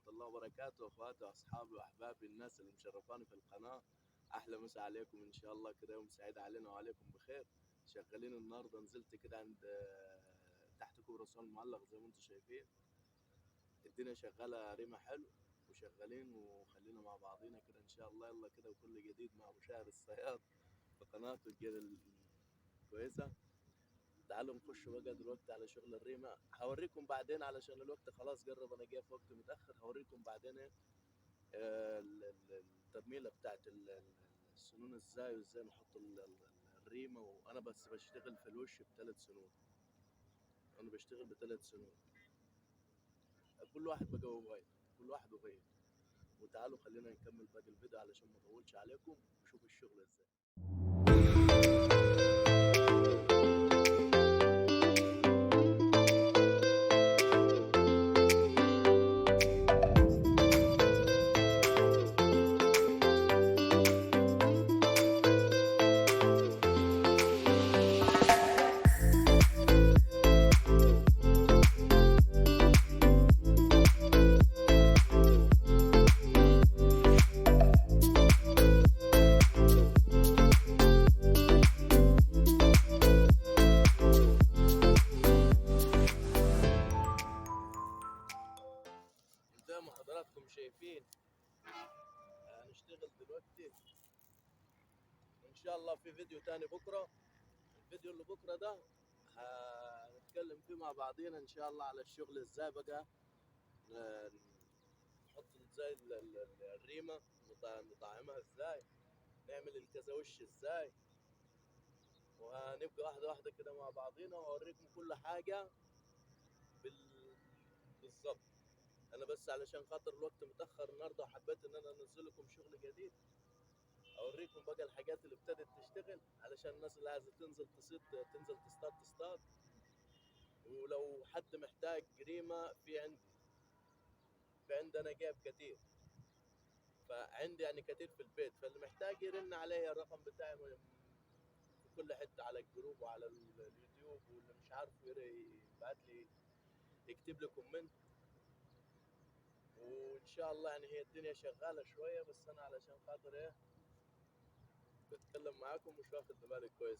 الله وبركاته، اخواتي واصحابي واحبابي الناس اللي مشرفاني في القناه. احلى مسا عليكم، ان شاء الله كده يوم سعيد علينا وعليكم بخير. شغالين النهارده، نزلت كده عند تحت كوبري اسوان المعلق زي ما انتم شايفين. الدنيا شغاله ريمه حلو وشغالين، وخلينا مع بعضينا كده ان شاء الله. يلا كده وكل جديد مع ابو شاهر الصياد في قناه الجديد كويسه. تعالوا نخش بقى دلوقتي على شغل الريمه. هوريكم بعدين علشان الوقت خلاص قرب، انا جاي في وقت متاخر. هوريكم بعدين ايه الترميله بتاعت السنون ازاي، وازاي نحط الريمه. وانا بس بشتغل في الوش بثلاث سنون، انا بشتغل بثلاث سنون. كل واحد بقى وهوايته، كل واحد وهوايته. وتعالوا خلينا نكمل باقي الفيديو علشان ما اطولش عليكم، وشوفوا الشغل ازاي. زي ما حضراتكم شايفين هنشتغل دلوقتي ان شاء الله في فيديو تاني بكره. الفيديو اللي بكره ده هنتكلم فيه مع بعضينا ان شاء الله على الشغل ازاي بقى نحط ازاي الريمه، نطعمها ازاي، نعمل الكزاوش ازاي. وهنبقى واحده واحده كده مع بعضينا، واوريكم كل حاجه بالظبط. انا بس علشان خاطر الوقت متاخر النهارده، وحبيت ان انا انزل لكم شغل جديد، اوريكم بقى الحاجات اللي ابتدت تشتغل علشان الناس اللي عايزه تنزل تصيد، تنزل تصطاد. ولو حد محتاج ريمه، في عندي انا جايب كتير، فعندي يعني كتير في البيت. فاللي محتاج يرن عليا، الرقم بتاعي في كل حته على الجروب وعلى اليوتيوب، واللي مش عارف يبعت لي، يكتب لي كومنت. وان شاء الله يعني هي الدنيا شغاله شويه، بس انا علشان خاطر ايه بتكلم معاكم مش واخد بالي كويس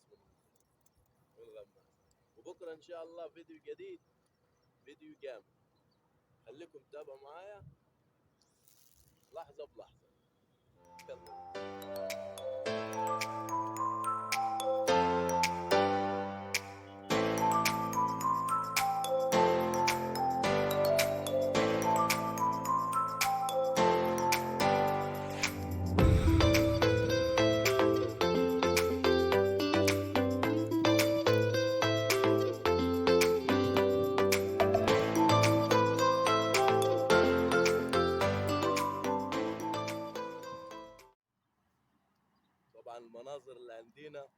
من الغمة. وبكره ان شاء الله فيديو جديد، فيديو جامد. خليكم تتابعوا معايا لحظه بلحظه. يلا. طبعا المناظر اللي عندنا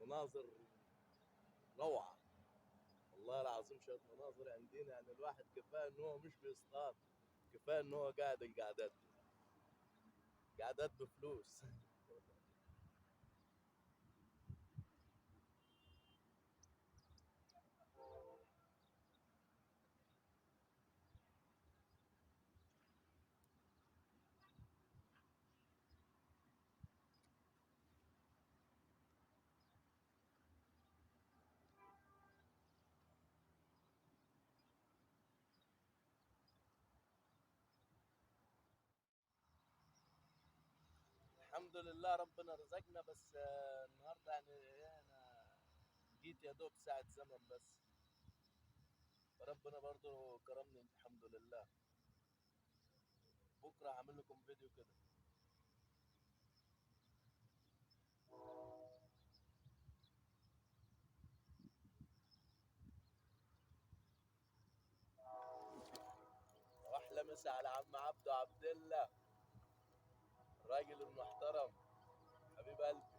مناظر روعه، والله العظيم شويه مناظر عندنا. يعني الواحد كفايه ان هو مش بيصطاد، كفايه ان هو قاعد القعدات دي، قعدات بفلوس. الحمد لله ربنا رزقنا، بس النهارده يعني ايه، انا جيت يا دوب ساعة زمن بس، فربنا برضو كرمني الحمد لله. بكره هعمل لكم فيديو كده. واحلى مسا على عم عبد الله، الراجل المحترم، حبيب قلبي.